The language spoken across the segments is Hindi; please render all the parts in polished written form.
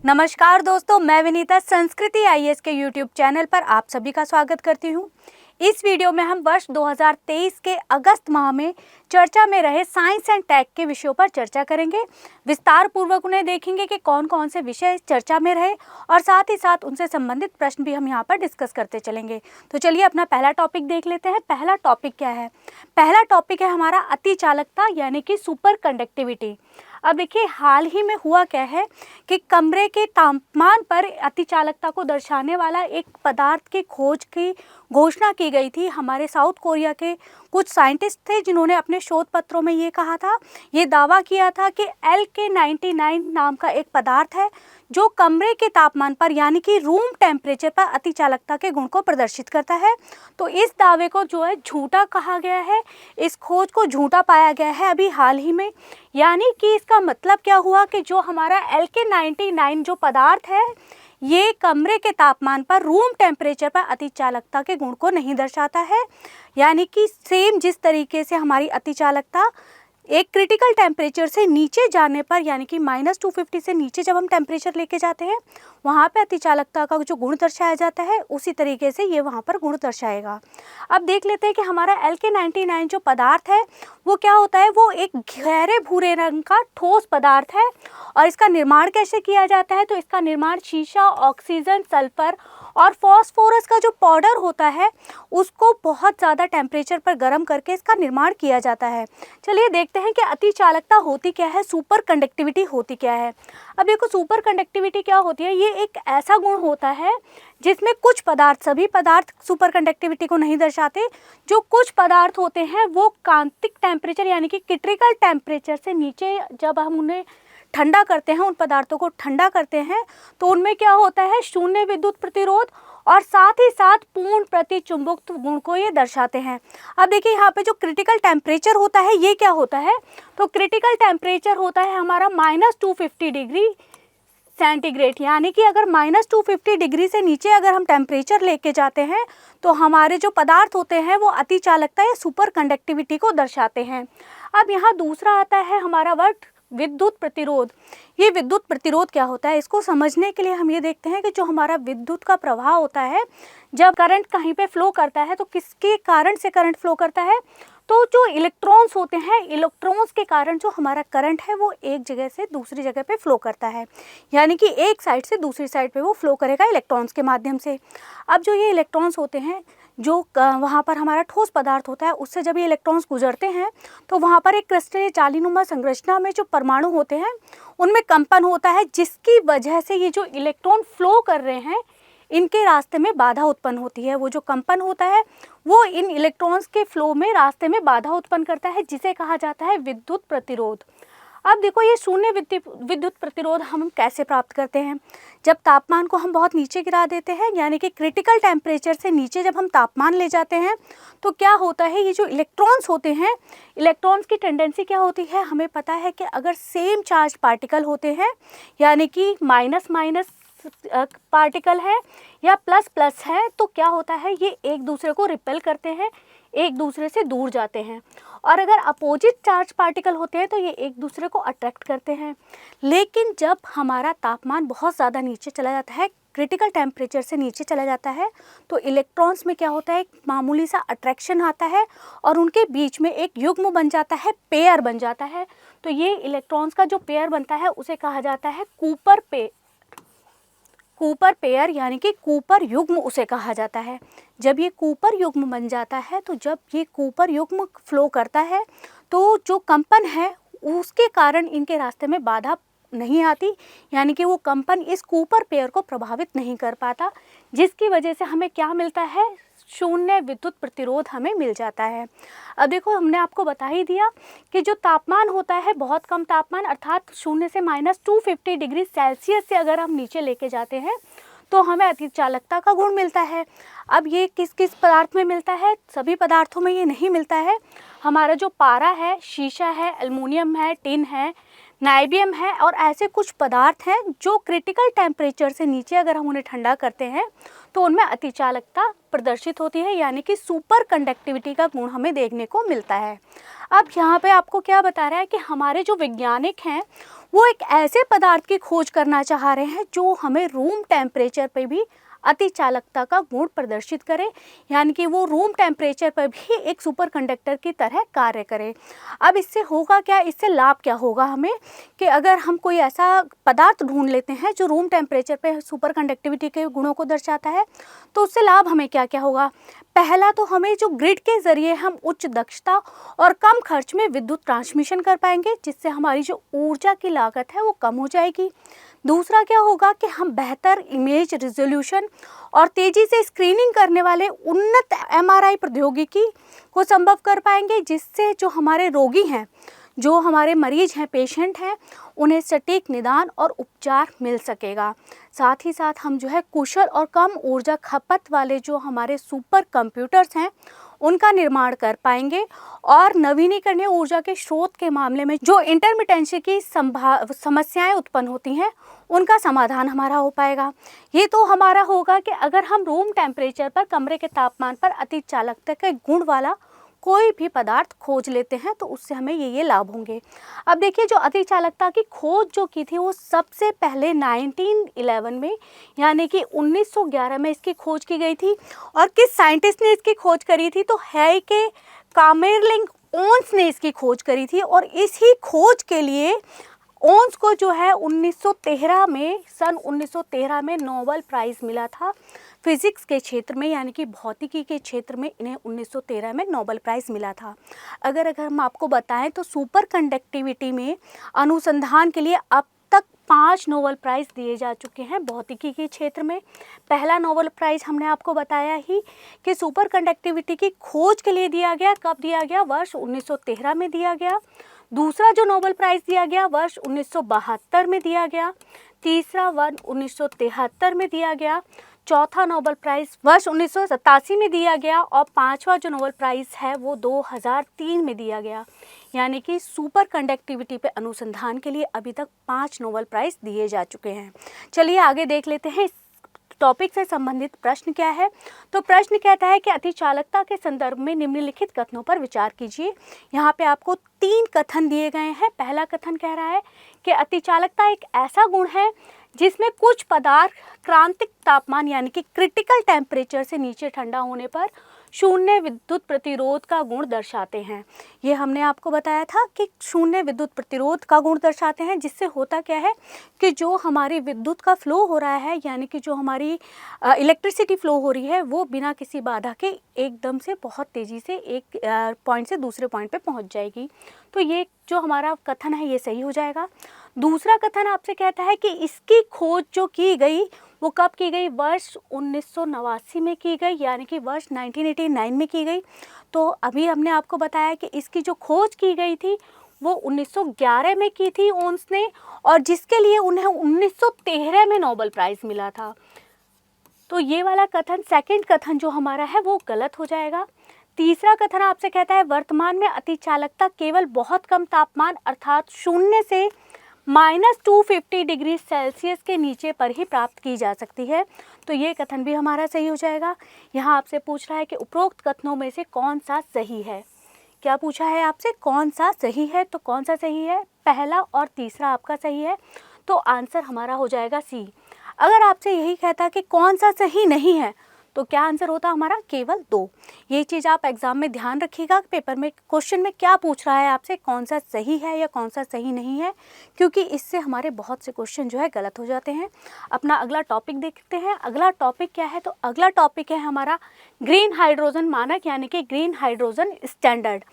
नमस्कार दोस्तों, मैं विनीता संस्कृति आईएएस के यूट्यूब चैनल पर आप सभी का स्वागत करती हूं। इस वीडियो में हम वर्ष 2023 के अगस्त माह में चर्चा में रहे साइंस एंड टेक के विषयों पर चर्चा करेंगे। विस्तार पूर्वक उन्हें देखेंगे कि कौन कौन से विषय चर्चा में रहे और साथ ही साथ उनसे संबंधित प्रश्न भी हम यहाँ पर डिस्कस करते चलेंगे। तो चलिए अपना पहला टॉपिक देख लेते हैं। पहला टॉपिक क्या है? पहला टॉपिक है हमारा अति चालकता यानी कि सुपर कंडक्टिविटी। अब देखिए, हाल ही में हुआ क्या है कि कमरे के तापमान पर अति चालकता को दर्शाने वाला एक पदार्थ की खोज की घोषणा की गई थी। हमारे साउथ कोरिया के कुछ साइंटिस्ट थे जिन्होंने अपने शोध पत्रों में ये कहा था, ये दावा किया था कि LK99 नाम का एक पदार्थ है जो कमरे के तापमान पर यानी कि रूम टेम्परेचर पर अति चालकता के गुण को प्रदर्शित करता है। तो इस दावे को जो है झूठा कहा गया है, इस खोज को झूठा पाया गया है अभी हाल ही में। यानी कि इसका मतलब क्या हुआ कि जो हमारा LK99 जो पदार्थ है ये कमरे के तापमान पर रूम टेम्परेचर पर अति चालकता के गुण को नहीं दर्शाता है। यानी कि सेम जिस तरीके से हमारी अति चालकता एक क्रिटिकल टेम्परेचर से नीचे जाने पर यानी कि -250 से नीचे जब हम टेम्परेचर लेके जाते हैं वहाँ पे अति चालकता का जो गुण दर्शाया जाता है उसी तरीके से ये वहाँ पर गुण दर्शाएगा। अब देख लेते हैं कि हमारा LK99 जो पदार्थ है वो क्या होता है। वो एक गहरे भूरे रंग का ठोस पदार्थ है और इसका निर्माण कैसे किया जाता है? तो इसका निर्माण शीशा, ऑक्सीजन, सल्फर और फॉस्फोरस का जो पाउडर होता है उसको बहुत ज़्यादा टेम्परेचर पर गर्म करके इसका निर्माण किया जाता है। चलिए देखते हैं कि अति चालकता होती क्या है, सुपर कंडक्टिविटी होती क्या है। अब देखो, सुपर कंडक्टिविटी क्या होती है? ये एक ऐसा गुण होता है जिसमें कुछ पदार्थ, सभी पदार्थ सुपर कंडक्टिविटी को नहीं दर्शाते। जो कुछ पदार्थ होते हैं वो कांतिक टेम्परेचर यानी कि क्रिटिकल टेम्परेचर से नीचे जब हम उन्हें ठंडा करते हैं, उन पदार्थों को ठंडा करते हैं तो उनमें क्या होता है, शून्य विद्युत प्रतिरोध और साथ ही साथ पूर्ण प्रतिचुंबकत्व गुण को ये दर्शाते हैं। अब देखिए, यहाँ पे जो क्रिटिकल टेम्परेचर होता है ये क्या होता है? तो क्रिटिकल टेम्परेचर होता है हमारा -250 डिग्री सेंटीग्रेड। यानी कि अगर -250 डिग्री से नीचे अगर हम टेम्परेचर लेके जाते हैं तो हमारे जो पदार्थ होते हैं वो अति चालकता या सुपर कंडक्टिविटी को दर्शाते हैं। अब यहाँ दूसरा आता है हमारा वर्ड विद्युत प्रतिरोध। ये विद्युत प्रतिरोध क्या होता है? इसको समझने के लिए हम ये देखते हैं कि जो हमारा विद्युत का प्रवाह होता है, जब करंट कहीं पे फ्लो करता है तो किसके कारण से करंट फ्लो करता है? तो जो इलेक्ट्रॉन्स होते हैं, इलेक्ट्रॉन्स के कारण जो हमारा करंट है वो एक जगह से दूसरी जगह पे फ्लो करता है। यानी कि एक साइड से दूसरी साइड पे वो फ्लो करेगा इलेक्ट्रॉन्स के माध्यम से। अब जो ये इलेक्ट्रॉन्स होते हैं, जो वहाँ पर हमारा ठोस पदार्थ होता है उससे जब ये इलेक्ट्रॉन्स गुजरते हैं तो वहाँ पर एक क्रिस्टलीय जालीनुमा संरचना में जो परमाणु होते हैं उनमें कंपन होता है, जिसकी वजह से ये जो इलेक्ट्रॉन फ्लो कर रहे हैं इनके रास्ते में बाधा उत्पन्न होती है। वो जो कंपन होता है वो इन इलेक्ट्रॉन्स के फ्लो में रास्ते में बाधा उत्पन्न करता है, जिसे कहा जाता है विद्युत प्रतिरोध। अब देखो, ये शून्य विद्युत प्रतिरोध हम कैसे प्राप्त करते हैं? जब तापमान को हम बहुत नीचे गिरा देते हैं यानी कि क्रिटिकल टेम्परेचर से नीचे जब हम तापमान ले जाते हैं तो क्या होता है, ये जो इलेक्ट्रॉन्स होते हैं, इलेक्ट्रॉन्स की टेंडेंसी क्या होती है? हमें पता है कि अगर सेम चार्ज पार्टिकल होते हैं यानी कि माइनस माइनस पार्टिकल है या प्लस प्लस है तो क्या होता है, ये एक दूसरे को रिपेल करते हैं, एक दूसरे से दूर जाते हैं। और अगर अपोजिट चार्ज पार्टिकल होते हैं तो ये एक दूसरे को अट्रैक्ट करते हैं। लेकिन जब हमारा तापमान बहुत ज़्यादा नीचे चला जाता है, क्रिटिकल टेम्परेचर से नीचे चला जाता है, तो इलेक्ट्रॉन्स में क्या होता है, एक मामूली सा अट्रैक्शन आता है और उनके बीच में एक युग्म बन जाता है, पेयर बन जाता है। तो ये इलेक्ट्रॉन्स का जो पेयर बनता है उसे कहा जाता है कूपर पेयर यानी कि कूपर युग्म उसे कहा जाता है। जब ये कूपर युग्म बन जाता है तो जब ये कूपर युग्म फ्लो करता है तो जो कंपन है उसके कारण इनके रास्ते में बाधा नहीं आती, यानी कि वो कंपन इस कूपर पेयर को प्रभावित नहीं कर पाता, जिसकी वजह से हमें क्या मिलता है, शून्य विद्युत प्रतिरोध हमें मिल जाता है। अब देखो, हमने आपको बता ही दिया कि जो तापमान होता है, बहुत कम तापमान अर्थात शून्य से -250 डिग्री सेल्सियस से अगर हम नीचे लेके जाते हैं तो हमें अति चालकता का गुण मिलता है। अब ये किस किस पदार्थ में मिलता है? सभी पदार्थों में ये नहीं मिलता है। हमारा जो पारा है, शीशा है, एल्युमिनियम है, टिन है, नाइबियम है और ऐसे कुछ पदार्थ हैं जो क्रिटिकल टेम्परेचर से नीचे अगर हम उन्हें ठंडा करते हैं तो उनमें अति चालकता प्रदर्शित होती है, यानी कि सुपर कंडक्टिविटी का गुण हमें देखने को मिलता है। अब यहाँ पे आपको क्या बता रहा है कि हमारे जो वैज्ञानिक हैं वो एक ऐसे पदार्थ की खोज करना चाह रहे हैं जो हमें रूम टेम्परेचर पे भी अति चालकता का गुण प्रदर्शित करे, यानी कि वो रूम टेम्परेचर पर भी एक सुपर कंडक्टर की तरह कार्य करे। अब इससे होगा क्या, इससे लाभ क्या होगा हमें कि अगर हम कोई ऐसा पदार्थ ढूंढ लेते हैं जो रूम टेम्परेचर पे सुपर कंडक्टिविटी के गुणों को दर्शाता है, तो उससे लाभ हमें क्या क्या होगा। पहला तो हमें जो ग्रिड के ज़रिए हम उच्च दक्षता और कम खर्च में विद्युत ट्रांसमिशन कर पाएंगे, जिससे हमारी जो ऊर्जा की लागत है वो कम हो जाएगी। दूसरा क्या होगा कि हम बेहतर इमेज रिजोल्यूशन और तेज़ी से स्क्रीनिंग करने वाले उन्नत MRI प्रौद्योगिकी को संभव कर पाएंगे, जिससे जो हमारे रोगी हैं, जो हमारे मरीज हैं, पेशेंट हैं, उन्हें सटीक निदान और उपचार मिल सकेगा। साथ ही साथ हम जो है कुशल और कम ऊर्जा खपत वाले जो हमारे सुपर कंप्यूटर्स हैं उनका निर्माण कर पाएंगे और नवीनीकरणीय ऊर्जा के स्रोत के मामले में जो इंटरमिटेंसी की समस्याएं उत्पन्न होती हैं उनका समाधान हमारा हो पाएगा। ये तो हमारा होगा कि अगर हम रूम टेम्परेचर पर, कमरे के तापमान पर अति चालकता के गुण वाला कोई भी पदार्थ खोज लेते हैं तो उससे हमें ये लाभ होंगे। अब देखिए, जो अति चालकता की खोज जो की थी वो सबसे पहले 1911 में, यानी कि 1911 में इसकी खोज की गई थी। और किस साइंटिस्ट ने इसकी खोज करी थी, तो हेइके कामेरलिंग ओन्स ने इसकी खोज करी थी। और इसी खोज के लिए ओन्स को जो है 1913 में, सन 1913 में नोबेल प्राइज़ मिला था फिजिक्स के क्षेत्र में, यानी कि भौतिकी के क्षेत्र में इन्हें 1913 में नोबेल प्राइज़ मिला था। अगर हम आपको बताएं तो सुपर कंडक्टिविटी में अनुसंधान के लिए अब तक 5 नोबेल प्राइज़ दिए जा चुके हैं भौतिकी के क्षेत्र में। पहला नोबेल प्राइज़ हमने आपको बताया ही कि सुपर कंडक्टिविटी की खोज के लिए दिया गया। कब दिया गया? वर्ष 1913 में दिया गया। दूसरा जो नोबेल प्राइज़ दिया गया वर्ष 1972 में दिया गया। तीसरा वर्ष 1973 में दिया गया। चौथा नोबेल प्राइज़ वर्ष 1987 में दिया गया। और पांचवा जो नोबेल प्राइज़ है वो 2003 में दिया गया। यानी कि सुपर कंडक्टिविटी पे अनुसंधान के लिए अभी तक 5 नोबेल प्राइज़ दिए जा चुके हैं। चलिए आगे देख लेते हैं टॉपिक से संबंधित प्रश्न क्या है। तो प्रश्न कहता है कि अति चालकता के संदर्भ में निम्नलिखित कथनों पर विचार कीजिए। यहाँ पे आपको 3 कथन दिए गए हैं। पहला कथन कह रहा है कि अति चालकता एक ऐसा गुण है जिसमें कुछ पदार्थ क्रांतिक तापमान, यानी कि क्रिटिकल टेम्परेचर से नीचे ठंडा होने पर शून्य विद्युत प्रतिरोध का गुण दर्शाते हैं। ये हमने आपको बताया था कि शून्य विद्युत प्रतिरोध का गुण दर्शाते हैं, जिससे होता क्या है कि जो हमारी विद्युत का फ्लो हो रहा है, यानी कि जो हमारी इलेक्ट्रिसिटी फ्लो हो रही है, वो बिना किसी बाधा के एकदम से बहुत तेज़ी से एक पॉइंट से दूसरे पॉइंट पे पहुंच जाएगी। तो ये जो हमारा कथन है ये सही हो जाएगा। दूसरा कथन आपसे कहता है कि इसकी खोज जो की गई वो कब की गई? वर्ष 1989 में की गई, यानी कि वर्ष 1989 में की गई। तो अभी हमने आपको बताया कि इसकी जो खोज की गई थी वो 1911 में की थी ओन्स ने, और जिसके लिए उन्हें 1913 में नोबेल प्राइज़ मिला था। तो ये वाला कथन, सेकंड कथन जो हमारा है वो गलत हो जाएगा। तीसरा कथन आपसे कहता है वर्तमान में अति चालकता केवल बहुत कम तापमान अर्थात 0 से -250 डिग्री सेल्सियस के नीचे पर ही प्राप्त की जा सकती है। तो ये कथन भी हमारा सही हो जाएगा। यहाँ आपसे पूछ रहा है कि उपरोक्त कथनों में से कौन सा सही है। क्या पूछा है आपसे? कौन सा सही है? तो कौन सा सही है? पहला और तीसरा आपका सही है, तो आंसर हमारा हो जाएगा सी। अगर आपसे यही कहता कि कौन सा सही नहीं है तो क्या आंसर होता हमारा? केवल 2। ये चीज़ आप एग्जाम में ध्यान रखिएगा, पेपर में क्वेश्चन में क्या पूछ रहा है आपसे, कौन सा सही है या कौन सा सही नहीं है, क्योंकि इससे हमारे बहुत से क्वेश्चन जो है गलत हो जाते हैं। अपना अगला टॉपिक देखते हैं। अगला टॉपिक क्या है? तो अगला टॉपिक है हमारा ग्रीन हाइड्रोजन मानक, यानी कि ग्रीन हाइड्रोजन स्टैंडर्ड।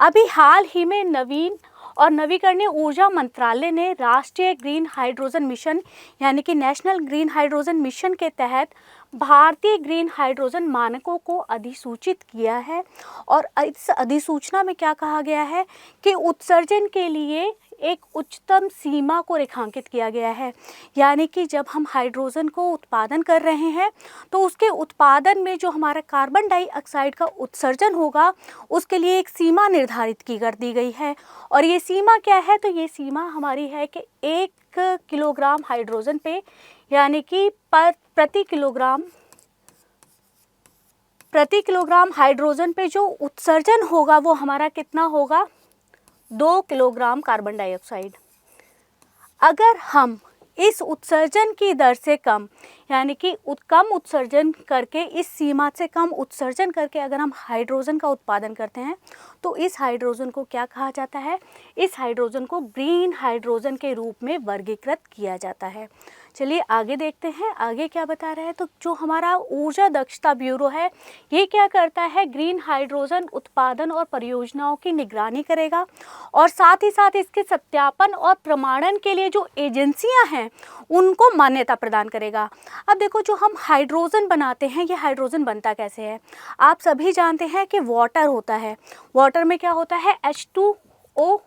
अभी हाल ही में नवीन और नवीकरणीय ऊर्जा मंत्रालय ने राष्ट्रीय ग्रीन हाइड्रोजन मिशन, यानी कि नेशनल ग्रीन हाइड्रोजन मिशन के तहत भारतीय ग्रीन हाइड्रोजन मानकों को अधिसूचित किया है। और इस अधिसूचना में क्या कहा गया है कि उत्सर्जन के लिए एक उच्चतम सीमा को रेखांकित किया गया है। यानी कि जब हम हाइड्रोजन को उत्पादन कर रहे हैं तो उसके उत्पादन में जो हमारा कार्बन डाइऑक्साइड का उत्सर्जन होगा उसके लिए एक सीमा निर्धारित की कर दी गई है। और ये सीमा क्या है? तो ये सीमा हमारी है कि 1 किलोग्राम हाइड्रोजन पे, यानी कि प्रति किलोग्राम हाइड्रोजन पे जो उत्सर्जन होगा वो हमारा कितना होगा? 2 किलोग्राम कार्बन डाइऑक्साइड। अगर हम इस उत्सर्जन की दर से कम, यानी कि कम उत्सर्जन करके, इस सीमा से कम उत्सर्जन करके अगर हम हाइड्रोजन का उत्पादन करते हैं तो इस हाइड्रोजन को क्या कहा जाता है? इस हाइड्रोजन को ग्रीन हाइड्रोजन के रूप में वर्गीकृत किया जाता है। चलिए आगे देखते हैं, आगे क्या बता रहा है। तो जो हमारा ऊर्जा दक्षता ब्यूरो है, ये क्या करता है? ग्रीन हाइड्रोजन उत्पादन और परियोजनाओं की निगरानी करेगा और साथ ही साथ इसके सत्यापन और प्रमाणन के लिए जो एजेंसियां हैं उनको मान्यता प्रदान करेगा। अब देखो, जो हम हाइड्रोजन बनाते हैं, ये हाइड्रोजन बनता कैसे है? आप सभी जानते हैं कि वाटर होता है। वाटर में क्या होता है? H2O,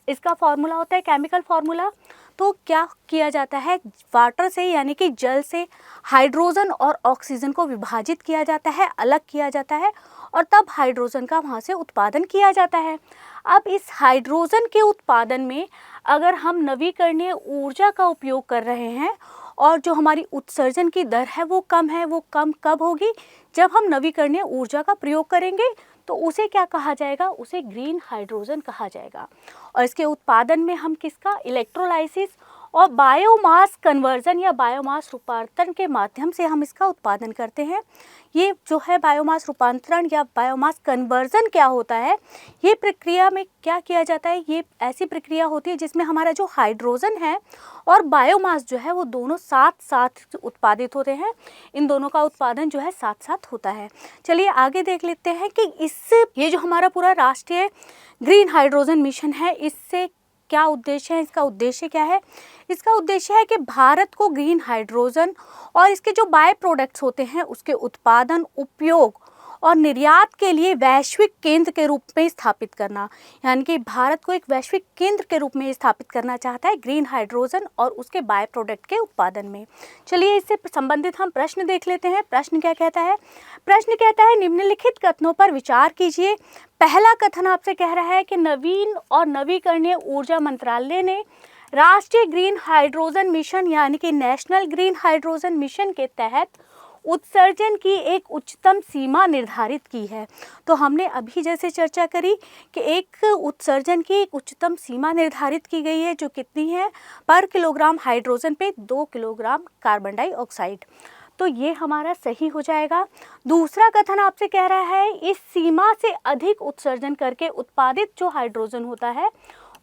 इसका फॉर्मूला होता है, केमिकल फार्मूला। तो क्या किया जाता है? वाटर से, यानी कि जल से हाइड्रोजन और ऑक्सीजन को विभाजित किया जाता है, अलग किया जाता है और तब हाइड्रोजन का वहाँ से उत्पादन किया जाता है। अब इस हाइड्रोजन के उत्पादन में अगर हम नवीकरणीय ऊर्जा का उपयोग कर रहे हैं और जो हमारी उत्सर्जन की दर है वो कम है, वो कम कब होगी? जब हम नवीकरणीय ऊर्जा का प्रयोग करेंगे तो उसे क्या कहा जाएगा? उसे ग्रीन हाइड्रोजन कहा जाएगा। और इसके उत्पादन में हम किसका? इलेक्ट्रोलाइसिस और बायोमास कन्वर्जन या बायोमास रूपांतरण के माध्यम से हम इसका उत्पादन करते हैं। ये जो है बायोमास रूपांतरण या बायोमास कन्वर्जन क्या होता है? ये प्रक्रिया में क्या किया जाता है? ये ऐसी प्रक्रिया होती है जिसमें हमारा जो हाइड्रोजन है और बायोमास जो है वो दोनों साथ साथ उत्पादित होते हैं। इन दोनों का उत्पादन जो है साथ साथ होता है। चलिए आगे देख लेते हैं कि इससे, ये जो हमारा पूरा राष्ट्रीय ग्रीन हाइड्रोजन मिशन है, इससे क्या उद्देश्य है? इसका उद्देश्य क्या है? इसका उद्देश्य है कि भारत को ग्रीन हाइड्रोजन और इसके जो बाय प्रोडक्ट्स होते हैं उसके उत्पादन, उपयोग और निर्यात के लिए वैश्विक केंद्र के रूप में स्थापित करना। यानी कि भारत को एक वैश्विक केंद्र के रूप में स्थापित करना चाहता है ग्रीन हाइड्रोजन और उसके बाय प्रोडक्ट के उत्पादन में। चलिए इससे संबंधित हम प्रश्न देख लेते हैं। प्रश्न क्या कहता है? प्रश्न कहता है, निम्नलिखित कथनों पर विचार कीजिए। पहला कथन आपसे कह रहा है कि नवीन और नवीकरणीय ऊर्जा मंत्रालय ने राष्ट्रीय ग्रीन हाइड्रोजन मिशन यानी कि नेशनल ग्रीन हाइड्रोजन मिशन के तहत उत्सर्जन की एक उच्चतम सीमा निर्धारित की है। तो हमने अभी जैसे चर्चा करी कि एक उत्सर्जन की एक उच्चतम सीमा निर्धारित की गई है, जो कितनी है? पर किलोग्राम हाइड्रोजन पे 2 किलोग्राम कार्बन डाइऑक्साइड। तो ये हमारा सही हो जाएगा। दूसरा कथन आपसे कह रहा है, इस सीमा से अधिक उत्सर्जन करके उत्पादित जो हाइड्रोजन होता है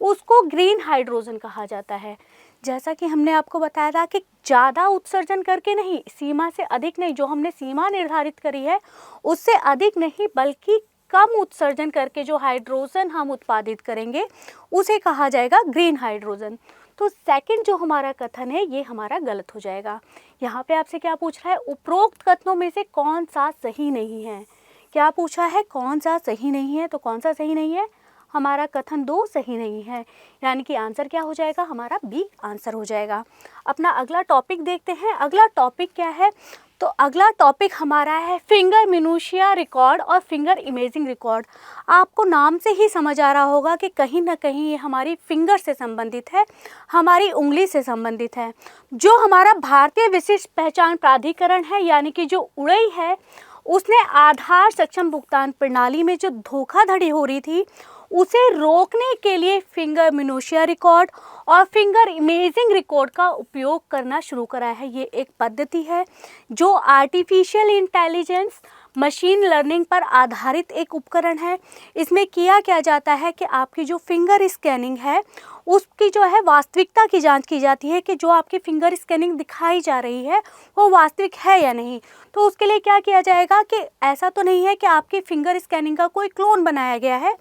उसको ग्रीन हाइड्रोजन कहा जाता है। जैसा कि हमने आपको बताया था कि ज़्यादा उत्सर्जन करके नहीं, सीमा से अधिक नहीं, जो हमने सीमा निर्धारित करी है उससे अधिक नहीं बल्कि कम उत्सर्जन करके जो हाइड्रोजन हम उत्पादित करेंगे उसे कहा जाएगा ग्रीन हाइड्रोजन। तो सेकंड जो हमारा कथन है ये हमारा गलत हो जाएगा। यहाँ पे आपसे क्या पूछ रहा है? उपरोक्त कथनों में से कौन सा सही नहीं है? क्या पूछा है? कौन सा सही नहीं है? तो कौन सा सही नहीं है? हमारा कथन 2 सही नहीं है, यानी कि आंसर क्या हो जाएगा? हमारा बी आंसर हो जाएगा। अपना अगला टॉपिक देखते हैं। अगला टॉपिक क्या है? तो अगला टॉपिक हमारा है फिंगर मिनूशिया रिकॉर्ड और फिंगर इमेजिंग रिकॉर्ड। आपको नाम से ही समझ आ रहा होगा कि कहीं ना कहीं ये हमारी फिंगर से संबंधित है, हमारी उंगली से संबंधित है। जो हमारा भारतीय विशिष्ट पहचान प्राधिकरण है यानी कि जो उड़ई है, उसने आधार सक्षम भुगतान प्रणाली में जो धोखाधड़ी हो रही थी उसे रोकने के लिए फिंगर मिनूशिया रिकॉर्ड और फिंगर इमेजिंग रिकॉर्ड का उपयोग करना शुरू करा है। ये एक पद्धति है जो आर्टिफिशियल इंटेलिजेंस, मशीन लर्निंग पर आधारित एक उपकरण है। इसमें किया क्या जाता है कि आपकी जो फिंगर स्कैनिंग है उसकी जो है वास्तविकता की जांच की जाती है कि जो आपकी फिंगर स्कैनिंग दिखाई जा रही है वो वास्तविक है या नहीं। तो उसके लिए क्या किया जाएगा कि ऐसा तो नहीं है कि आपकी फिंगर स्कैनिंग का कोई क्लोन बनाया गया है,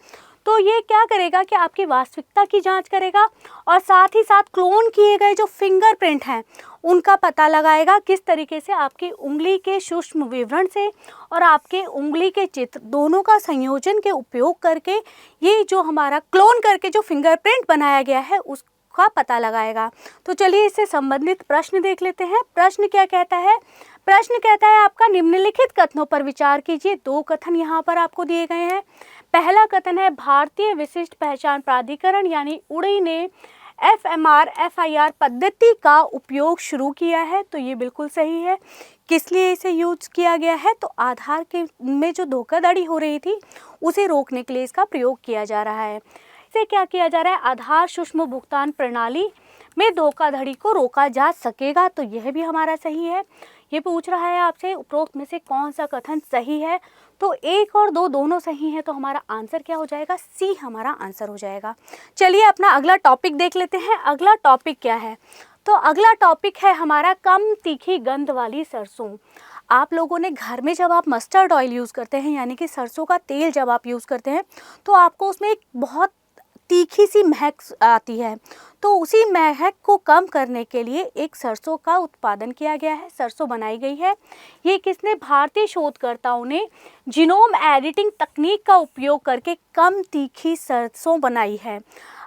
तो ये क्या करेगा कि आपकी वास्तविकता की जांच करेगा और साथ ही साथ क्लोन किए गए जो फिंगरप्रिंट हैं उनका पता लगाएगा किस तरीके से आपकी उंगली के सूक्ष्म विवरण से और आपके उंगली के चित्र दोनों का संयोजन के उपयोग करके ये जो हमारा क्लोन करके जो फिंगरप्रिंट बनाया गया है उसका पता लगाएगा। तो चलिए इससे संबंधित प्रश्न देख लेते हैं। प्रश्न क्या कहता है? प्रश्न कहता है आपका निम्नलिखित कथनों पर विचार कीजिए। 2 कथन यहाँ पर आपको दिए गए हैं। पहला कथन है भारतीय विशिष्ट पहचान प्राधिकरण यानी उड़ई ने FMR FIR पद्धति का उपयोग शुरू किया है। तो ये बिल्कुल सही है। किस लिए इसे यूज किया गया है? तो आधार के में जो धोखाधड़ी हो रही थी उसे रोकने के लिए इसका प्रयोग किया जा रहा है। इससे क्या किया जा रहा है, आधार सूक्ष्म भुगतान प्रणाली में धोखाधड़ी को रोका जा सकेगा। तो यह भी हमारा सही है। ये पूछ रहा है आपसे उपरोक्त में से कौन सा कथन सही है, तो 1 और 2 दोनों सही हैं, तो हमारा आंसर क्या हो जाएगा, सी हमारा आंसर हो जाएगा। चलिए अपना अगला टॉपिक देख लेते हैं। अगला टॉपिक क्या है, तो अगला टॉपिक है हमारा कम तीखी गंध वाली सरसों। आप लोगों ने घर में जब आप मस्टर्ड ऑयल यूज़ करते हैं, यानी कि सरसों का तेल जब आप यूज़ करते हैं, तो आपको उसमें एक बहुत तीखी सी महक आती है। तो उसी महक को कम करने के लिए एक सरसों का उत्पादन किया गया है, सरसों बनाई गई है। ये किसने, भारतीय शोधकर्ताओं ने जीनोम एडिटिंग तकनीक का उपयोग करके कम तीखी सरसों बनाई है।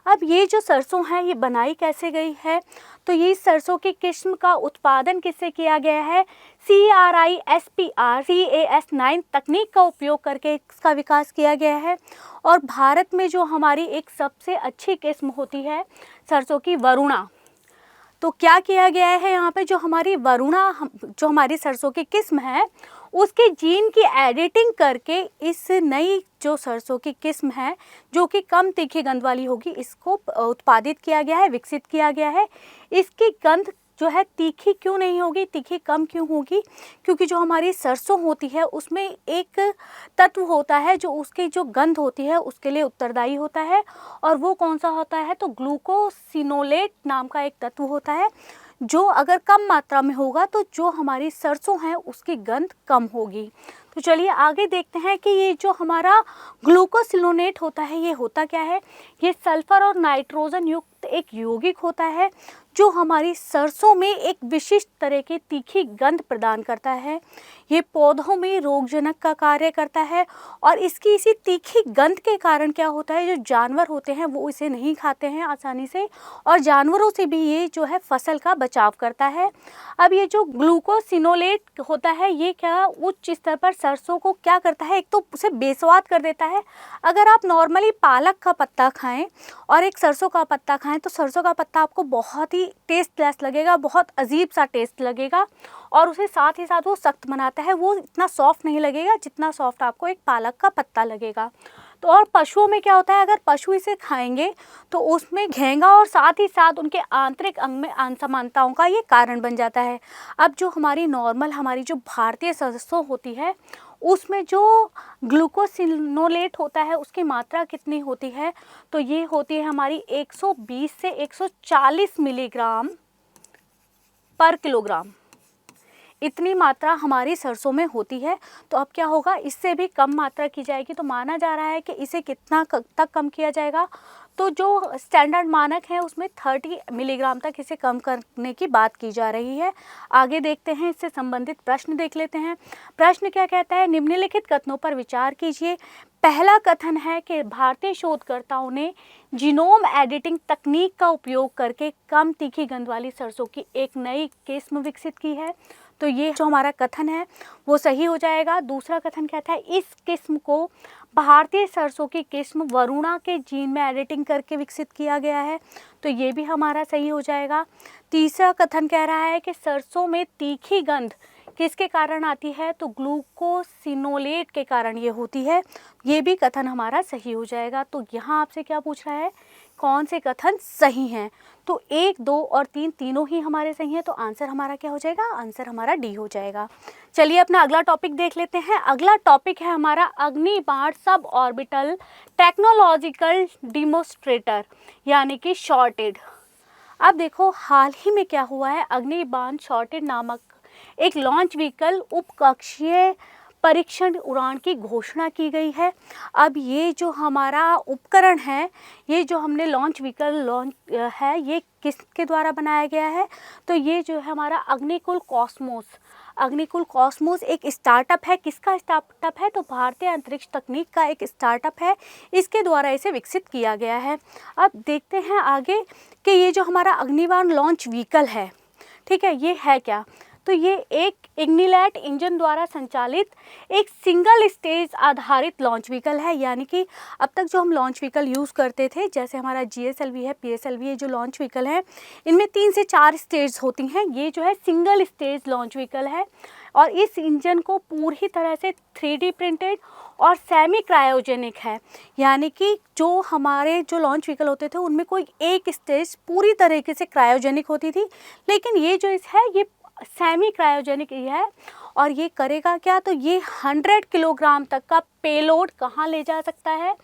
अब ये जो सरसों है ये बनाई कैसे गई है, तो ये सरसों की किस्म का उत्पादन किससे किया गया है, CRISPR CAS9 तकनीक का उपयोग करके इसका विकास किया गया है। और भारत में जो हमारी एक सबसे अच्छी किस्म होती है सरसों की, वरुणा, तो क्या किया गया है यहाँ पे, जो हमारी वरुणा, जो हमारी सरसों की किस्म है उसके जीन की एडिटिंग करके इस नई जो सरसों की किस्म है जो कि कम तीखी गंध वाली होगी, इसको उत्पादित किया गया है, विकसित किया गया है। इसकी गंध जो है तीखी क्यों नहीं होगी, तीखी कम क्यों होगी, क्योंकि जो हमारी सरसों होती है उसमें एक तत्व होता है जो उसकी जो गंध होती है उसके लिए उत्तरदायी होता है, और वो कौन सा होता है, तो ग्लूकोसिनोलेट नाम का एक तत्व होता है, जो अगर कम मात्रा में होगा तो जो हमारी सरसों है उसकी गंध कम होगी। तो चलिए आगे देखते हैं कि ये जो हमारा ग्लूकोसिनोलेट होता है ये होता क्या है। ये सल्फर और नाइट्रोजन युक्त एक यौगिक होता है जो हमारी सरसों में एक विशिष्ट तरह की तीखी गंध प्रदान करता है। ये पौधों में रोगजनक का कार्य करता है, और इसकी इसी तीखी गंध के कारण क्या होता है, जो जानवर होते हैं वो इसे नहीं खाते हैं आसानी से, और जानवरों से भी ये जो है फसल का बचाव करता है। अब ये जो ग्लूकोसिनोलेट होता है ये क्या उच्च स्तर पर सरसों को क्या करता है, एक तो उसे बेस्वाद कर देता है। अगर आप नॉर्मली पालक का पत्ता खाएं और एक सरसों का पत्ता खाएं तो सरसों का पत्ता आपको बहुत ही टेस्टलेस लगेगा, बहुत अजीब सा टेस्ट लगेगा, और उसे साथ ही साथ वो सख्त बनाता है, वो इतना सॉफ्ट नहीं लगेगा जितना सॉफ्ट आपको एक पालक का पत्ता लगेगा। तो और पशुओं में क्या होता है, अगर पशु इसे खाएंगे तो उसमें घेंगा और साथ ही साथ उनके आंतरिक अंग में असमानताओं का ये कारण बन जाता है। अब जो हमारी नॉर्मल हमारी जो भारतीय सरसों होती है उसमें जो ग्लूकोसिनोलेट होता है उसकी मात्रा कितनी होती है, तो ये होती है हमारी 120 से 140 मिलीग्राम पर किलोग्राम, इतनी मात्रा हमारी सरसों में होती है। तो अब क्या होगा, इससे भी कम मात्रा की जाएगी। तो माना जा रहा है कि इसे कितना तक कम किया जाएगा, तो जो स्टैंडर्ड मानक है उसमें 30 मिलीग्राम तक इसे कम करने की बात की जा रही है। आगे देखते हैं, इससे संबंधित प्रश्न देख लेते हैं। प्रश्न क्या कहता है, निम्नलिखित कथनों पर विचार कीजिए। पहला कथन है कि भारतीय शोधकर्ताओं ने जीनोम एडिटिंग तकनीक का उपयोग करके कम तीखी गंध वाली सरसों की एक नई किस्म विकसित की है, तो ये जो हमारा कथन है वो सही हो जाएगा। दूसरा कथन कहता है इस किस्म को भारतीय सरसों की किस्म वरुणा के जीन में एडिटिंग करके विकसित किया गया है, तो ये भी हमारा सही हो जाएगा। तीसरा कथन कह रहा है कि सरसों में तीखी गंध किसके कारण आती है, तो ग्लूकोसिनोलेट के कारण ये होती है, ये भी कथन हमारा सही हो जाएगा। तो यहाँ आपसे क्या पूछ रहा है, कौन से कथन सही हैं, तो 1, 2 और 3 तीनों ही हमारे सही हैं, तो आंसर हमारा क्या हो जाएगा, आंसर हमारा डी हो जाएगा। चलिए अपना अगला टॉपिक देख लेते हैं। अगला टॉपिक है हमारा अग्निबाण सब ऑर्बिटल टेक्नोलॉजिकल डिमोस्ट्रेटर यानी कि शॉर्टेड। अब देखो हाल ही में क्या हुआ है, अग्निबाण शॉर्टेड नामक एक लॉन्च व्हीकल उपकक्षीय परीक्षण उड़ान की घोषणा की गई है। अब ये जो हमारा उपकरण है, ये जो हमने लॉन्च व्हीकल लॉन्च है, ये किसके द्वारा बनाया गया है, तो ये जो है हमारा अग्निकुल कॉस्मोस एक स्टार्टअप है। किसका स्टार्टअप है, तो भारतीय अंतरिक्ष तकनीक का एक स्टार्टअप है, इसके द्वारा इसे विकसित किया गया है। अब देखते हैं आगे कि ये जो हमारा अग्निबाण लॉन्च व्हीकल है, ठीक है, ये है क्या, तो ये एक इग्निलैट इंजन द्वारा संचालित एक सिंगल स्टेज आधारित लॉन्च व्हीकल है। यानी कि अब तक जो हम लॉन्च व्हीकल यूज़ करते थे, जैसे हमारा GSLV है, PSLV है, जो लॉन्च व्हीकल है, इनमें 3 से 4 स्टेज होती हैं। ये जो है सिंगल स्टेज लॉन्च व्हीकल है। और इस इंजन को पूरी तरह से 3D प्रिंटेड और सेमी क्रायोजेनिक है, यानी कि जो हमारे जो लॉन्च व्हीकल होते थे उनमें कोई एक स्टेज पूरी तरीके से क्रायोजेनिक होती थी, लेकिन ये जो है ये सेमी क्रायोजेनिक ही है। और ये करेगा क्या, तो ये 100 किलोग्राम तक का पेलोड कहाँ ले जा सकता है,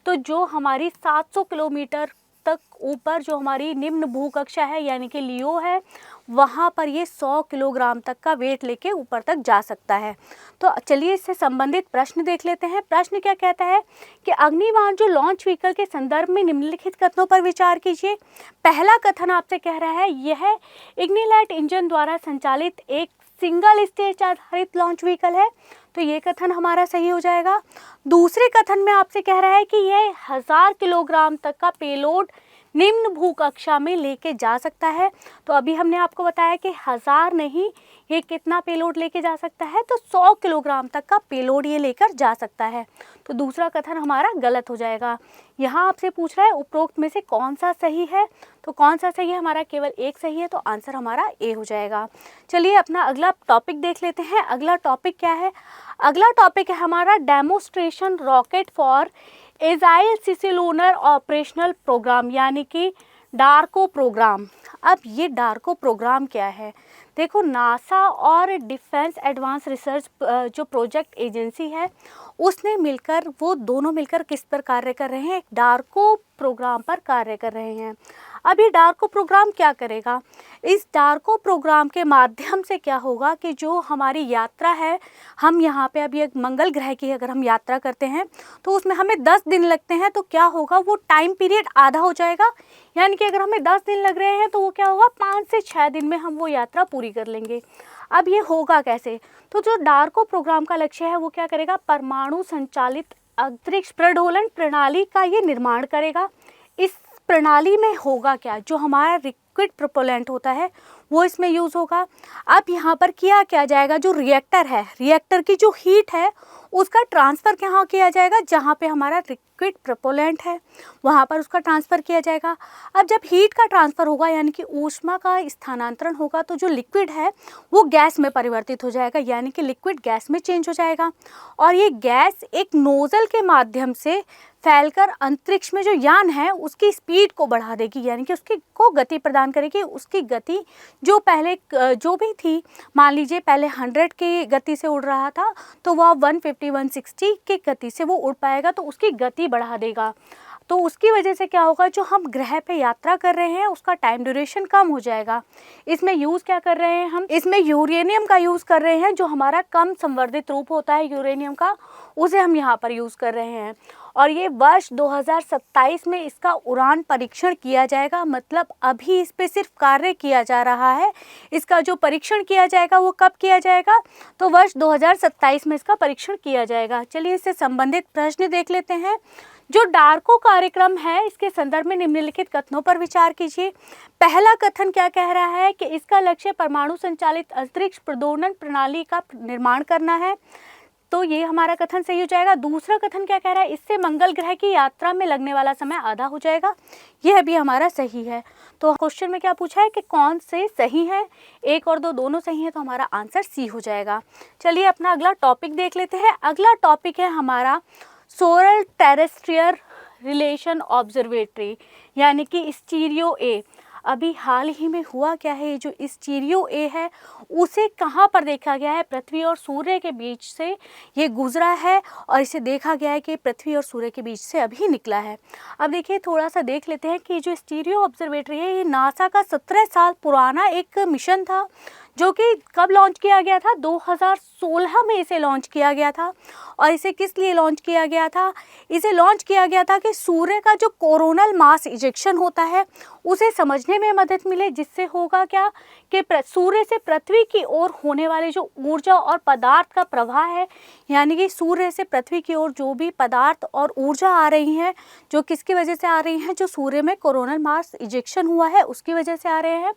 तो जो हमारी 700 किलोमीटर तक ऊपर जो हमारी निम्न भूकक्षा है यानी कि लियो है, वहाँ पर ये 100 किलोग्राम तक का वेट लेके ऊपर तक जा सकता है। तो चलिए इससे संबंधित प्रश्न देख लेते हैं। प्रश्न क्या कहता है कि अग्निबाण जो लॉन्च व्हीकल के संदर्भ में निम्नलिखित कथनों पर विचार कीजिए। पहला कथन आपसे कह रहा है यह इग्निलाइट इंजन द्वारा संचालित एक सिंगल स्टेज आधारित लॉन्च व्हीकल है, तो ये कथन हमारा सही हो जाएगा। दूसरे कथन में आपसे कह रहा है कि यह 1000 किलोग्राम तक का पेलोड निम्न भूकक्षा में लेके जा सकता है, तो अभी हमने आपको बताया कि 1000 नहीं, ये कितना पेलोड लेके जा सकता है, तो 100 किलोग्राम तक का पेलोड ये लेकर जा सकता है, तो दूसरा कथन हमारा गलत हो जाएगा। यहाँ आपसे पूछ रहा है उपरोक्त में से कौन सा सही है, तो कौन सा सही है, हमारा केवल एक सही है, तो आंसर हमारा ए हो जाएगा। चलिए अपना अगला टॉपिक देख लेते हैं। अगला टॉपिक क्या है, अगला टॉपिक है हमारा demonstration rocket for agile cislunar operational program, यानी कि डार्को प्रोग्राम। अब ये डार्को प्रोग्राम क्या है, देखो नासा और डिफेंस एडवांस रिसर्च जो प्रोजेक्ट एजेंसी है उसने मिलकर, वो दोनों मिलकर किस पर कार्य कर रहे हैं, डार्को प्रोग्राम पर कार्य कर रहे हैं। अब ये डार्को प्रोग्राम क्या करेगा, इस डार्को प्रोग्राम के माध्यम से क्या होगा कि जो हमारी यात्रा है, हम यहाँ पे अभी एक मंगल ग्रह की अगर हम यात्रा करते हैं तो उसमें हमें 10 दिन लगते हैं, तो क्या होगा वो टाइम पीरियड आधा हो जाएगा, यानी कि अगर हमें 10 दिन लग रहे हैं तो वो क्या होगा 5 से 6 दिन में हम वो यात्रा पूरी कर लेंगे। अब ये होगा कैसे, तो जो डार्को प्रोग्राम का लक्ष्य है वो क्या करेगा, परमाणु संचालित अंतरिक्ष प्रडोलन प्रणाली का ये निर्माण करेगा। इस प्रणाली में होगा क्या, जो हमारा लिक्विड प्रोपेलेंट होता है वो इसमें यूज़ होगा। अब यहाँ पर क्या जाएगा, जो रिएक्टर है, रिएक्टर की जो हीट है उसका ट्रांसफ़र कहाँ किया जाएगा, जहाँ पे हमारा लिक्विड प्रोपेलेंट है वहाँ पर उसका ट्रांसफ़र किया जाएगा। अब जब हीट का ट्रांसफ़र होगा यानी कि ऊष्मा का स्थानांतरण होगा, तो जो लिक्विड है वो गैस में परिवर्तित हो जाएगा, यानी कि लिक्विड गैस में चेंज हो जाएगा, और ये गैस एक नोज़ल के माध्यम से फैलकर अंतरिक्ष में जो यान है उसकी स्पीड को बढ़ा देगी, यानी कि उसकी को गति प्रदान करेगी। उसकी गति जो पहले जो भी थी, मान लीजिए पहले 100 की गति से उड़ रहा था, तो वह 150-160 की गति से वो उड़ पाएगा, तो उसकी गति बढ़ा देगा। तो उसकी वजह से क्या होगा, जो हम ग्रह पे यात्रा कर रहे हैं उसका टाइम ड्यूरेशन कम हो जाएगा। इसमें यूज़ क्या कर रहे हैं हम, इसमें यूरेनियम का यूज़ कर रहे हैं, जो हमारा कम संवर्धित रूप होता है यूरेनियम का, उसे हम यहाँ पर यूज़ कर रहे हैं। और ये वर्ष 2027 में इसका उड़ान परीक्षण किया जाएगा, मतलब अभी इस पे सिर्फ कार्य किया जा रहा है। इसका जो परीक्षण किया जाएगा वो कब किया जाएगा, तो वर्ष 2027 में इसका परीक्षण किया जाएगा। चलिए इससे संबंधित प्रश्न देख लेते हैं। जो डार्को कार्यक्रम है इसके संदर्भ में निम्नलिखित कथनों पर विचार कीजिए। पहला कथन क्या कह रहा है कि इसका लक्ष्य परमाणु संचालित अंतरिक्ष प्रदोलन प्रणाली का निर्माण करना है, तो ये हमारा कथन सही हो जाएगा। दूसरा कथन क्या कह रहा है, इससे मंगल ग्रह की यात्रा में लगने वाला समय आधा हो जाएगा, यह भी हमारा सही है। तो क्वेश्चन में क्या पूछा है कि कौन से सही है, एक और दो दोनों सही है, तो हमारा आंसर सी हो जाएगा। चलिए अपना अगला टॉपिक देख लेते हैं। अगला टॉपिक है हमारा सोलर टेरेस्ट्रियल रिलेशन ऑब्जर्वेटरी, यानी कि स्टीरियो ए। अभी हाल ही में हुआ क्या है, जो स्टीरियो ए है उसे कहाँ पर देखा गया है, पृथ्वी और सूर्य के बीच से ये गुजरा है, और इसे देखा गया है कि पृथ्वी और सूर्य के बीच से अभी निकला है। अब देखिए थोड़ा सा देख लेते हैं कि जो स्टीरियो ऑब्जर्वेटरी है ये नासा का 17 साल पुराना एक मिशन था, जो कि कब लॉन्च किया गया था, 2016 में इसे लॉन्च किया गया था। और इसे किस लिए लॉन्च किया गया था, इसे लॉन्च किया गया था कि सूर्य का जो कोरोनल मास इजेक्शन होता है उसे समझने में मदद मिले, जिससे होगा क्या कि सूर्य से पृथ्वी की ओर होने वाले जो ऊर्जा और पदार्थ का प्रवाह है, यानी कि सूर्य से पृथ्वी की ओर जो भी पदार्थ और ऊर्जा आ रही हैं, जो किसकी वजह से आ रही हैं, जो सूर्य में कोरोनल मास इजेक्शन हुआ है उसकी वजह से आ रहे हैं,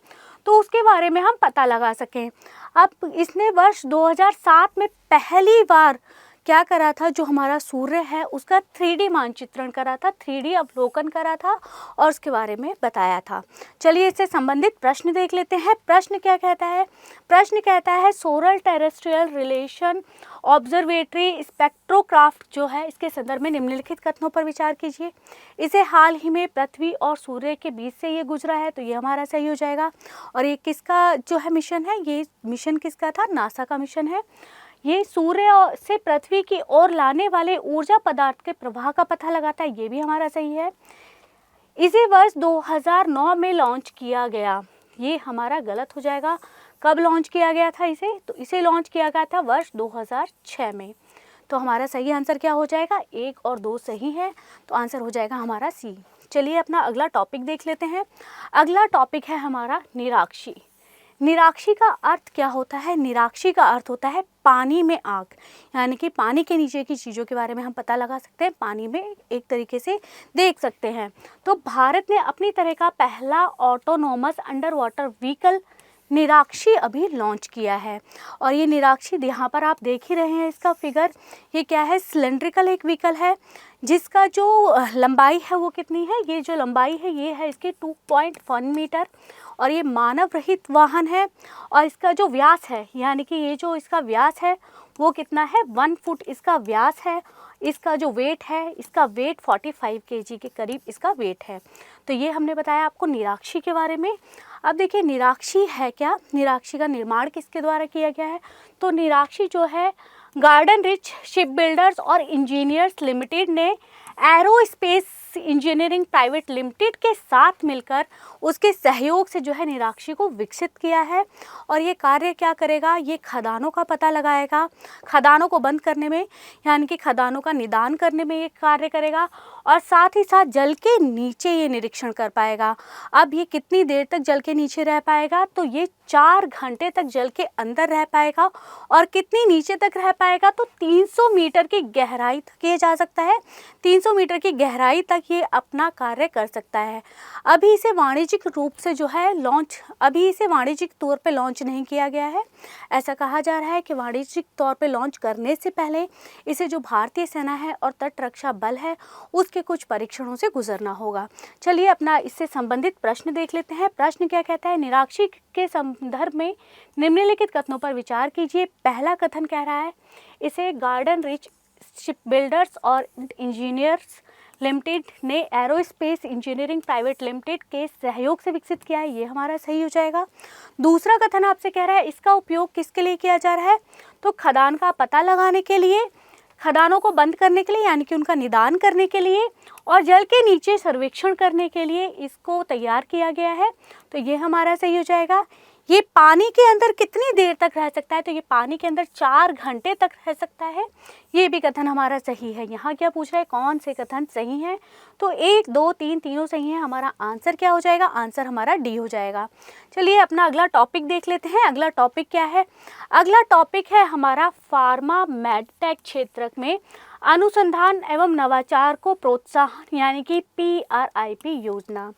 तो उसके बारे में हम पता लगा सकें। अब इसने वर्ष 2007 में पहली बार क्या करा था, जो हमारा सूर्य है उसका 3D मानचित्रण करा था, 3D अवलोकन करा था और उसके बारे में बताया था। चलिए इससे संबंधित प्रश्न देख लेते हैं। प्रश्न क्या कहता है? प्रश्न कहता है सोलर टेरेस्ट्रियल रिलेशन ऑब्जर्वेटरी स्पेक्ट्रोक्राफ्ट जो है, इसके संदर्भ में निम्नलिखित कथनों पर विचार कीजिए। इसे हाल ही में पृथ्वी और सूर्य के बीच से ये गुजरा है, तो ये हमारा सही हो जाएगा। और ये किसका जो है मिशन है? ये मिशन किसका था? नासा का मिशन है। ये सूर्य से पृथ्वी की ओर लाने वाले ऊर्जा पदार्थ के प्रवाह का पता लगाता है, ये भी हमारा सही है। इसे वर्ष 2009 में लॉन्च किया गया, ये हमारा गलत हो जाएगा। कब लॉन्च किया गया था इसे? तो इसे लॉन्च किया गया था वर्ष 2006 में। तो हमारा सही आंसर क्या हो जाएगा? 1 और 2 सही है, तो आंसर हो जाएगा हमारा सी। चलिए अपना अगला टॉपिक देख लेते हैं। अगला टॉपिक है हमारा निराक्षी। निराक्षी का अर्थ क्या होता है? निराक्षी का अर्थ होता है पानी में आग, यानी कि पानी के नीचे की चीज़ों के बारे में हम पता लगा सकते हैं, पानी में एक तरीके से देख सकते हैं। तो भारत ने अपनी तरह का पहला ऑटोनोमस अंडर वाटर व्हीकल निराक्षी अभी लॉन्च किया है। और ये निराक्षी यहाँ पर आप देख ही रहे हैं इसका फिगर, ये क्या है? सिलेंड्रिकल एक व्हीकल है जिसका जो लंबाई है वो कितनी है? ये जो लंबाई है ये है इसकी 2.1 मीटर और ये मानव रहित वाहन है। और इसका जो व्यास है, यानी कि ये जो इसका व्यास है वो कितना है? 1 फुट इसका व्यास है। इसका जो वेट है, इसका वेट 45 kg के करीब इसका वेट है। तो ये हमने बताया आपको निराक्षी के बारे में। अब देखिए निराक्षी है क्या? निराक्षी का निर्माण किसके द्वारा किया गया है? तो निराक्षी जो है गार्डन रिच शिप बिल्डर्स और इंजीनियर्स लिमिटेड ने एरोस्पेस इंजीनियरिंग प्राइवेट लिमिटेड के साथ मिलकर उसके सहयोग से जो है निराक्षी को विकसित किया है। और ये कार्य क्या करेगा? ये खदानों का पता लगाएगा, खदानों को बंद करने में, यानी कि खदानों का निदान करने में ये कार्य करेगा और साथ ही साथ जल के नीचे ये निरीक्षण कर पाएगा। अब ये कितनी देर तक जल के नीचे रह पाएगा? तो ये 4 घंटे तक जल के अंदर रह पाएगा। और कितनी नीचे तक रह पाएगा? तो 300 मीटर की गहराई तक ये जा सकता है, 300 मीटर की गहराई तक ये अपना कार्य कर सकता है। अभी इसे वाणिज्यिक रूप से जो है अभी इसे वाणिज्यिक तौर पे लॉन्च नहीं किया गया है। ऐसा कहा जा रहा है कि वाणिज्यिक तौर पे लॉन्च करने से पहले इसे जो भारतीय सेना है और तट रक्षा बल है उसके कुछ परीक्षणों से गुजरना होगा। चलिए अपना इससे संबंधित प्रश्न देख लेते हैं। प्रश्न क्या कहता है? निराक्षी के संदर्भ में निम्नलिखित कथनों पर विचार कीजिए। पहला कथन कह रहा है इसे गार्डन रिच शिप बिल्डर्स और इंजीनियर्स लिमिटेड ने एरोस्पेस इंजीनियरिंग प्राइवेट लिमिटेड के सहयोग से विकसित किया है, ये हमारा सही हो जाएगा। दूसरा कथन आपसे कह रहा है इसका उपयोग किसके लिए किया जा रहा है? तो खदान का पता लगाने के लिए, खदानों को बंद करने के लिए, यानी कि उनका निदान करने के लिए और जल के नीचे सर्वेक्षण करने के लिए इसको तैयार किया गया है, तो ये हमारा सही हो जाएगा। ये पानी के अंदर कितनी देर तक रह सकता है? तो ये पानी के अंदर 4 घंटे तक रह सकता है, ये भी कथन हमारा सही है। यहाँ क्या पूछ रहा है? कौन से कथन सही हैं? तो 1, 2, 3 तीनों सही हैं। हमारा आंसर क्या हो जाएगा? आंसर हमारा डी हो जाएगा। चलिए अपना अगला टॉपिक देख लेते हैं। अगला टॉपिक क्या है? अगला टॉपिक है हमारा फार्मा मेडटेक क्षेत्र में अनुसंधान एवं नवाचार को प्रोत्साहन, यानी कि PRIP योजना।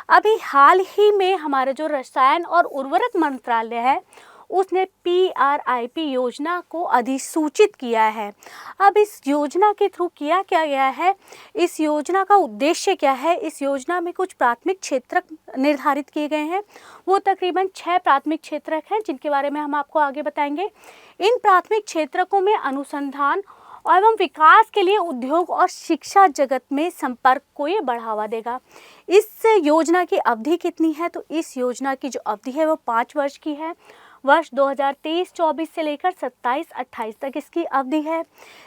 अभी हाल ही में हमारा जो रसायन और उर्वरक मंत्रालय है उसने PRIP योजना को अधिसूचित किया है। अब इस योजना के थ्रू किया क्या गया है? इस योजना का उद्देश्य क्या है? इस योजना में कुछ प्राथमिक क्षेत्र निर्धारित किए गए हैं, वो तकरीबन 6 प्राथमिक क्षेत्र हैं जिनके बारे में हम आपको आगे बताएंगे। इन प्राथमिक क्षेत्रकों में अनुसंधान एवं विकास के लिए उद्योग और शिक्षा जगत में संपर्क को ये बढ़ावा देगा। इस योजना की अवधि कितनी है? तो इस योजना की जो अवधि है वो 5 वर्ष की है। वर्ष 2023-24 से लेकर 27-28 तक इसकी अवधि है।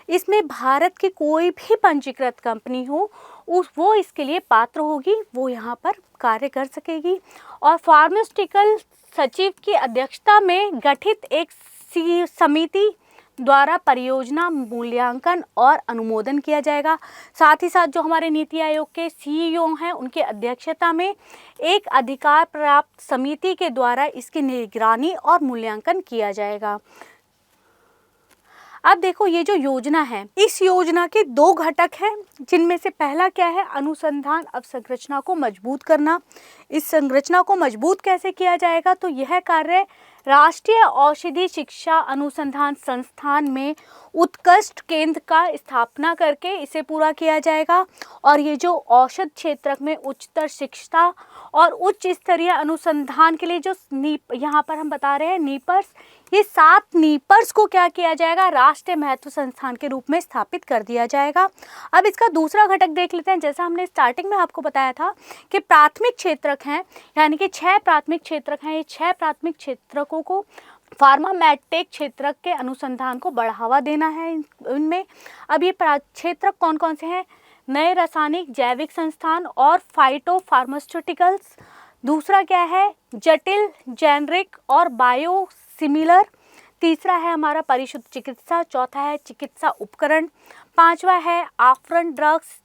इसमें भारत की कोई भी पंजीकृत कंपनी हो वो इसके लिए पात्र होगी, वो यहाँ पर कार्य कर सकेगी। और फार्मास्यूटिकल सचिव की अध्यक्षता में गठित एक समिति द्वारा परियोजना मूल्यांकन और अनुमोदन किया जाएगा। साथ ही साथ जो हमारे नीति आयोग के CEO हैं उनके अध्यक्षता में एक अधिकार प्राप्त समिति के द्वारा इसकी निगरानी और मूल्यांकन किया जाएगा। अब देखो ये जो योजना है, इस योजना के 2 घटक हैं, जिनमें से पहला क्या है? अनुसंधान अवसंरचना को मजबूत करना। इस संरचना को मजबूत कैसे किया जाएगा? तो यह कार्य राष्ट्रीय औषधि शिक्षा अनुसंधान संस्थान में उत्कृष्ट केंद्र का स्थापना करके इसे पूरा किया जाएगा। और ये जो औषध क्षेत्र में उच्चतर शिक्षा और उच्च स्तरीय अनुसंधान के लिए जो यहाँ पर हम बता रहे हैं नीपर्स, ये 7 नीपर्स को क्या किया जाएगा, राष्ट्रीय महत्व संस्थान के रूप में स्थापित कर दिया जाएगा। अब इसका दूसरा घटक देख लेते हैं। जैसा हमने स्टार्टिंग में आपको बताया था कि प्राथमिक क्षेत्रक हैं, यानी कि 6 प्राथमिक क्षेत्रक हैं। ये 6 प्राथमिक क्षेत्रकों को फार्मा मेडटेक क्षेत्रक के अनुसंधान को बढ़ावा देना है इनमें। अब ये क्षेत्रक कौन कौन से हैं, नए रासायनिक जैविक संस्थान और फाइटो फार्मास्यूटिकल्स। दूसरा क्या है, जटिल जेनरिक और बायो सिमिलर। तीसरा है हमारा परिशुद्ध चिकित्सा। चौथा है चिकित्सा उपकरण। पांचवा है आफ्रन ड्रग्स।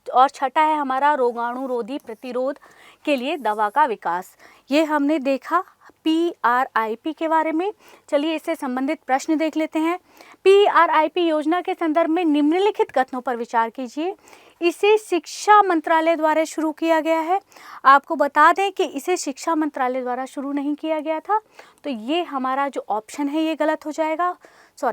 और छठा है हमारा रोगाणुरोधी प्रतिरोध के लिए दवा का विकास। ये हमने देखा PRIP के बारे में। चलिए इससे संबंधित प्रश्न देख लेते हैं। PRIP योजना के संदर्भ में निम्नलिखित कथनों पर विचार कीजिए। इसे शिक्षा मंत्रालय द्वारा शुरू किया गया है। आपको बता दें कि इसे शिक्षा मंत्रालय द्वारा शुरू नहीं किया गया था, तो ये हमारा जो ऑप्शन है ये गलत हो जाएगा।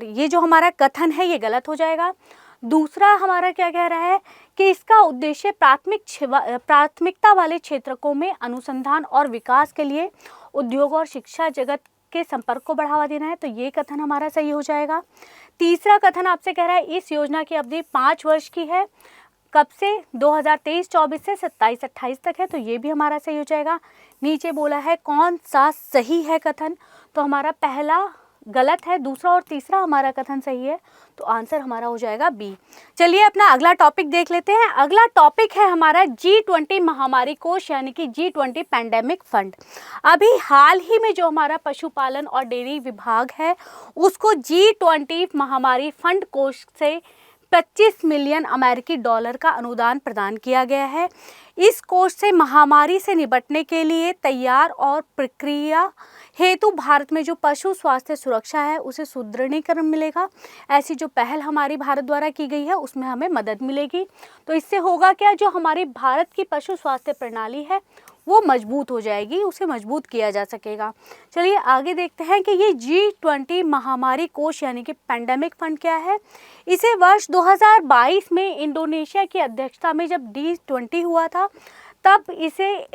ये जो हमारा कथन है ये गलत हो जाएगा। दूसरा हमारा क्या कह रहा है कि इसका उद्देश्य प्राथमिकता वाले क्षेत्रकों में अनुसंधान और विकास के लिए उद्योग और शिक्षा जगत के संपर्क को बढ़ावा देना है, तो ये कथन हमारा सही हो जाएगा। तीसरा कथन आपसे कह रहा है इस योजना की अवधि 5 वर्ष की है। कब से, 2023-24 से 27-28 तक है, तो ये भी हमारा सही हो जाएगा। नीचे बोला है कौन सा सही है कथन, तो हमारा पहला गलत है, दूसरा और तीसरा हमारा कथन सही है, तो आंसर हमारा हो जाएगा बी। चलिए अपना अगला टॉपिक देख लेते हैं। अगला टॉपिक है हमारा G20 महामारी कोष, यानी कि G20 पैंडेमिक फंड। अभी हाल ही में जो हमारा पशुपालन और डेयरी विभाग है उसको G20 महामारी फंड कोष से 25 मिलियन अमेरिकी डॉलर का अनुदान प्रदान किया गया है। इस कोष से महामारी से निपटने के लिए तैयार और प्रक्रिया हेतु भारत में जो पशु स्वास्थ्य सुरक्षा है उसे सुदृढ़ीकरण मिलेगा। ऐसी जो पहल हमारी भारत द्वारा की गई है उसमें हमें मदद मिलेगी। तो इससे होगा क्या, जो हमारी भारत की पशु स्वास्थ्य प्रणाली है वो मजबूत हो जाएगी, उसे मजबूत किया जा सकेगा। चलिए आगे देखते हैं कि ये G20 महामारी कोष यानी कि पैंडेमिक फंड क्या है। इसे वर्ष 2022 में इंडोनेशिया की अध्यक्षता में जब G20 हुआ था तब इसे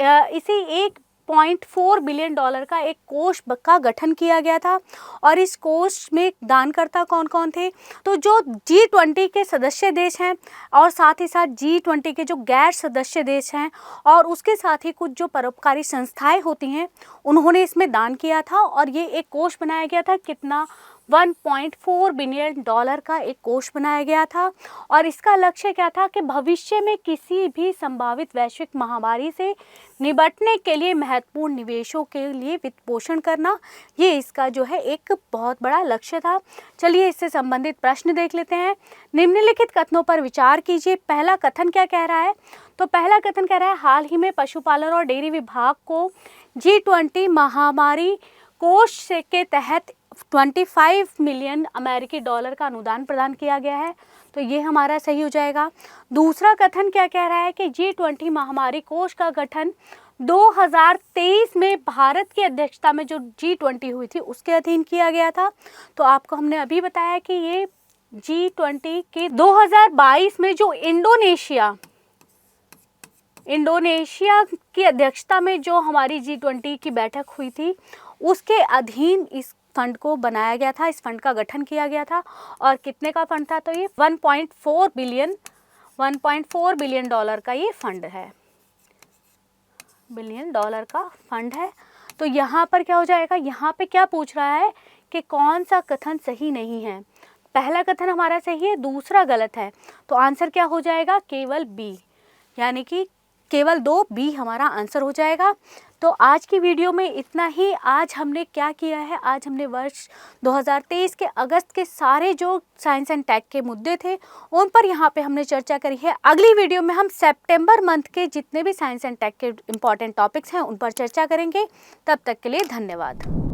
1.4 बिलियन डॉलर का एक कोष का गठन किया गया था। और इस कोष में दानकर्ता कौन कौन थे, तो जो G20 के सदस्य देश हैं और साथ ही साथ G20 के जो गैर सदस्य देश हैं और उसके साथ ही कुछ जो परोपकारी संस्थाएं होती हैं उन्होंने इसमें दान किया था। और ये एक कोष बनाया गया था, कितना, 1.4 बिलियन डॉलर का एक कोष बनाया गया था। और इसका लक्ष्य क्या था कि भविष्य में किसी भी संभावित वैश्विक महामारी से निपटने के लिए महत्वपूर्ण निवेशों के लिए वित्त पोषण करना, ये इसका जो है एक बहुत बड़ा लक्ष्य था। चलिए इससे संबंधित प्रश्न देख लेते हैं। निम्नलिखित कथनों पर विचार कीजिए। पहला कथन क्या कह रहा है, तो पहला कथन कह रहा है हाल ही में पशुपालन और डेयरी विभाग को G20 महामारी कोष के तहत 25 मिलियन अमेरिकी डॉलर का अनुदान प्रदान किया गया है, तो ये हमारा सही हो जाएगा। दूसरा कथन क्या कह रहा है कि G20 महामारी कोष का गठन 2023 में भारत की अध्यक्षता में जो G20 हुई थी उसके अधीन किया गया था। तो आपको हमने अभी बताया कि ये G20 के 2022 में जो इंडोनेशिया की अध्यक्षता में जो हमारी G20 की बैठक हुई थी उसके अधीन इस फंड को बनाया गया था, इस फंड का गठन किया गया था। और कितने का फंड था, तो ये 1.4 बिलियन डॉलर का ये फंड है, बिलियन डॉलर का फंड है। तो यहाँ पर क्या हो जाएगा, यहाँ पे क्या पूछ रहा है कि कौन सा कथन सही नहीं है। पहला कथन हमारा सही है, दूसरा गलत है, तो आंसर क्या हो जाएगा, केवल बी, यानी कि केवल 2 बी हमारा आंसर हो जाएगा। तो आज की वीडियो में इतना ही। आज हमने क्या किया है, आज हमने वर्ष 2023 के अगस्त के सारे जो साइंस एंड टेक के मुद्दे थे उन पर यहाँ पे हमने चर्चा करी है। अगली वीडियो में हम सितंबर मंथ के जितने भी साइंस एंड टेक के इम्पॉर्टेंट टॉपिक्स हैं उन पर चर्चा करेंगे। तब तक के लिए धन्यवाद।